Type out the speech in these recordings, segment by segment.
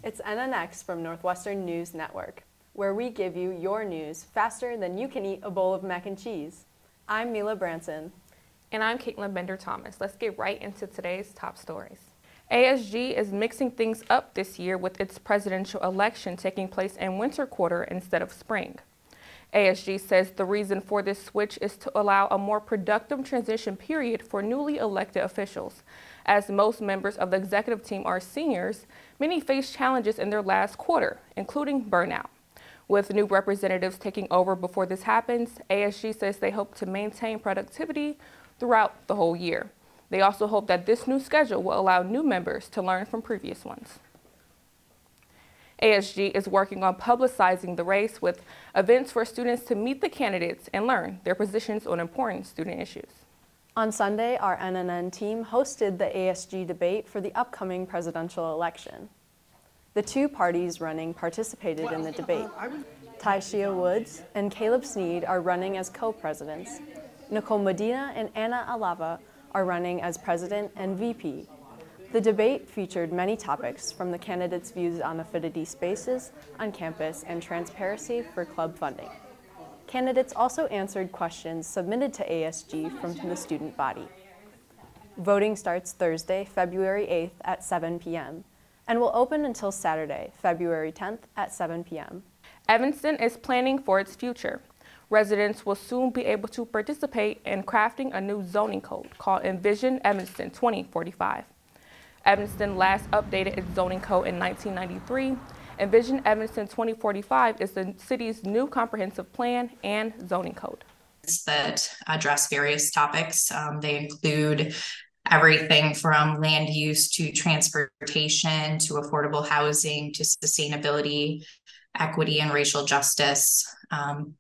It's NNX from Northwestern News Network, where we give you your news faster than you can eat a bowl of mac and cheese. I'm Mila Branson. And I'm Caitlin Bender-Thomas. Let's get right into today's top stories. ASG is mixing things up this year with its presidential election taking place in winter quarter instead of spring. ASG says the reason for this switch is to allow a more productive transition period for newly elected officials. As most members of the executive team are seniors, many face challenges in their last quarter, including burnout. With new representatives taking over before this happens, ASG says they hope to maintain productivity throughout the whole year. They also hope that this new schedule will allow new members to learn from previous ones. ASG is working on publicizing the race with events for students to meet the candidates and learn their positions on important student issues. On Sunday, our NNN team hosted the ASG debate for the upcoming presidential election. The two parties running participated in the debate. Taishia Woods and Caleb Sneed are running as co-presidents. Nicole Medina and Anna Alava are running as president and VP. The debate featured many topics, from the candidates' views on affinity spaces on campus and transparency for club funding. Candidates also answered questions submitted to ASG from the student body. Voting starts Thursday, February 8th at 7 p.m. and will open until Saturday, February 10th at 7 p.m. Evanston is planning for its future. Residents will soon be able to participate in crafting a new zoning code called Envision Evanston 2045. Evanston last updated its zoning code in 1993. Envision Evanston 2045 is the city's new comprehensive plan and zoning code. That address various topics. They include everything from land use to transportation to affordable housing to sustainability, equity and racial justice,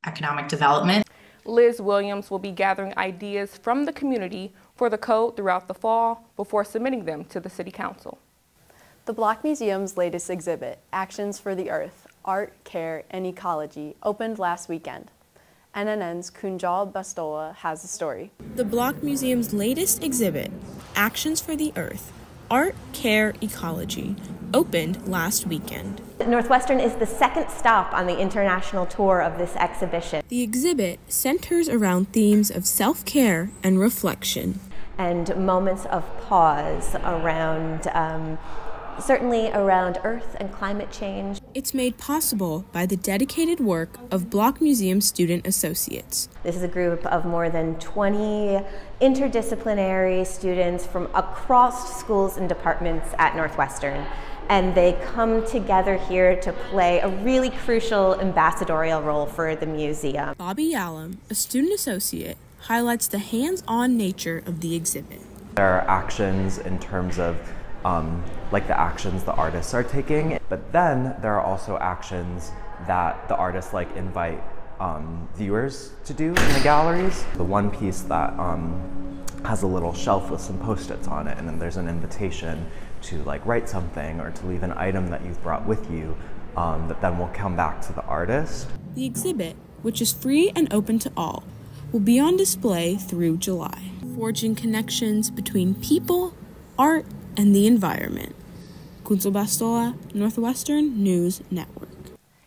economic development. Liz Williams will be gathering ideas from the community for the code throughout the fall before submitting them to the City Council. The Block Museum's latest exhibit, Actions for the Earth, Art, Care, and Ecology, opened last weekend. NNN's Kunjal Bastola has the story. The Block Museum's latest exhibit, Actions for the Earth, Art, Care, Ecology, opened last weekend. Northwestern is the second stop on the international tour of this exhibition. The exhibit centers around themes of self-care and reflection. And moments of pause around, certainly around Earth and climate change. It's made possible by the dedicated work of Block Museum student associates. This is a group of more than 20 interdisciplinary students from across schools and departments at Northwestern. And they come together here to play a really crucial ambassadorial role for the museum. Bobby Yalom, a student associate, highlights the hands-on nature of the exhibit. There are actions in terms of like the actions the artists are taking, but then there are also actions that the artists invite viewers to do in the galleries. The one piece that has a little shelf with some post-its on it, and then there's an invitation to write something or to leave an item that you've brought with you that then will come back to the artist. The exhibit, which is free and open to all, will be on display through July, forging connections between people, art, and the environment. Kunjal Bastola, Northwestern News Network.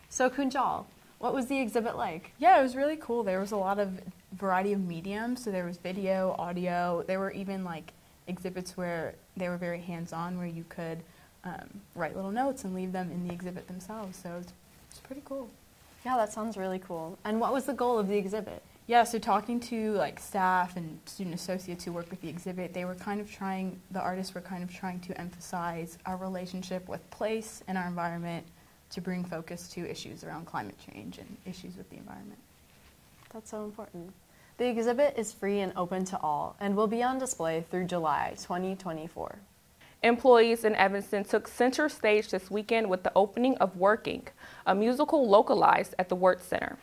So Kunjal, what was the exhibit like? Yeah, it was really cool. There was a lot of variety of mediums. So there was video, audio. There were even exhibits where they were very hands-on, where you could write little notes and leave them in the exhibit themselves. So it's pretty cool. Yeah, that sounds really cool. And what was the goal of the exhibit? Yeah, so talking to staff and student associates who work with the exhibit, the artists were kind of trying to emphasize our relationship with place and our environment to bring focus to issues around climate change and issues with the environment. That's so important. The exhibit is free and open to all and will be on display through July 2024. Employees in Evanston took center stage this weekend with the opening of Working, a musical localized at the Wirt Center.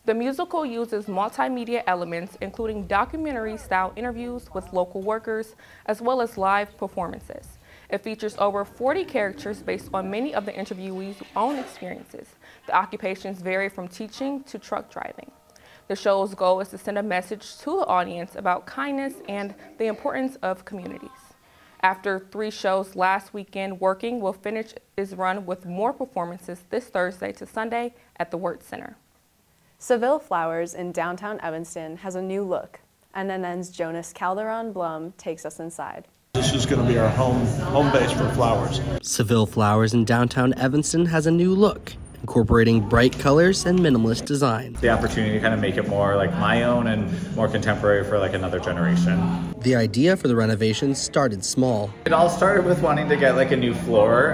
The musical uses multimedia elements, including documentary-style interviews with local workers, as well as live performances. It features over 40 characters based on many of the interviewees' own experiences. The occupations vary from teaching to truck driving. The show's goal is to send a message to the audience about kindness and the importance of communities. After 3 shows last weekend, Working will finish its run with more performances this Thursday to Sunday at the Wirt Center. Saville Flowers in downtown Evanston has a new look. NNN's Jonas Calderon Blum takes us inside. This is going to be our home base for flowers. Saville Flowers in downtown Evanston has a new look, incorporating bright colors and minimalist design. The opportunity to kind of make it more like my own and more contemporary for like another generation. The idea for the renovation started small. It all started with wanting to get like a new floor.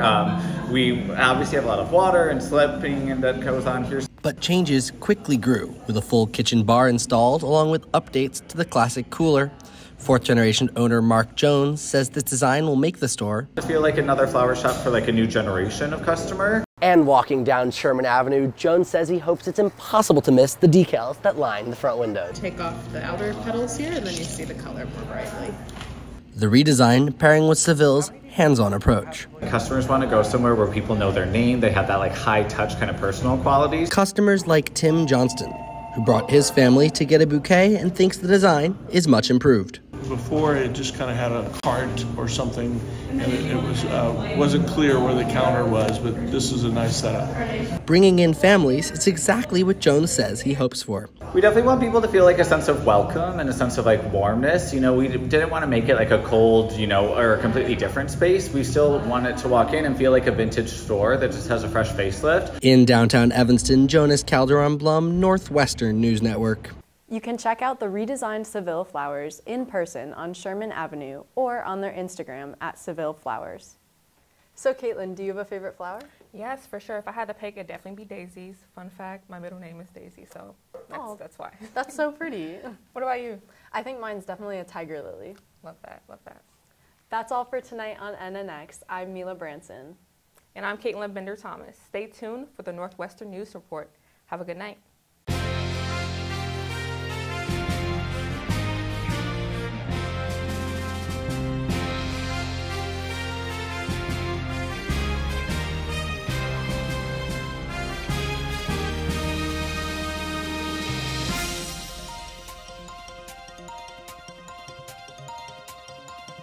We obviously have a lot of water and slipping and that goes on here. But changes quickly grew, with a full kitchen bar installed along with updates to the classic cooler. Fourth-generation owner Mark Jones says this design will make the store I feel like another flower shop for like a new generation of customer. And walking down Sherman Avenue, Jones says he hopes it's impossible to miss the decals that line the front windows. Take off the outer petals here and then you see the color more brightly. The redesign pairing with Saville's hands-on approach. Customers want to go somewhere where people know their name. They have that like high-touch kind of personal qualities. Customers like Tim Johnston, who brought his family to get a bouquet and thinks the design is much improved. Before, it just kind of had a cart or something, and it wasn't clear where the counter was, but this is a nice setup. Bringing in families is exactly what Jones says he hopes for. We definitely want people to feel like a sense of welcome and a sense of like warmness. You know, we didn't want to make it like a cold, or a completely different space. We still wanted to walk in and feel like a vintage store that just has a fresh facelift. In downtown Evanston, Jonas Calderon Blum, Northwestern News Network. You can check out the redesigned Saville Flowers in person on Sherman Avenue or on their Instagram at Saville Flowers. So Caitlin, do you have a favorite flower? Yes, for sure. If I had to pick, it'd definitely be daisies. Fun fact, my middle name is Daisy, so that's why. That's so pretty. What about you? I think mine's definitely a tiger lily. Love that, love that. That's all for tonight on NNX. I'm Mila Branson. And I'm Caitlin Bender-Thomas. Stay tuned for the Northwestern News Report. Have a good night.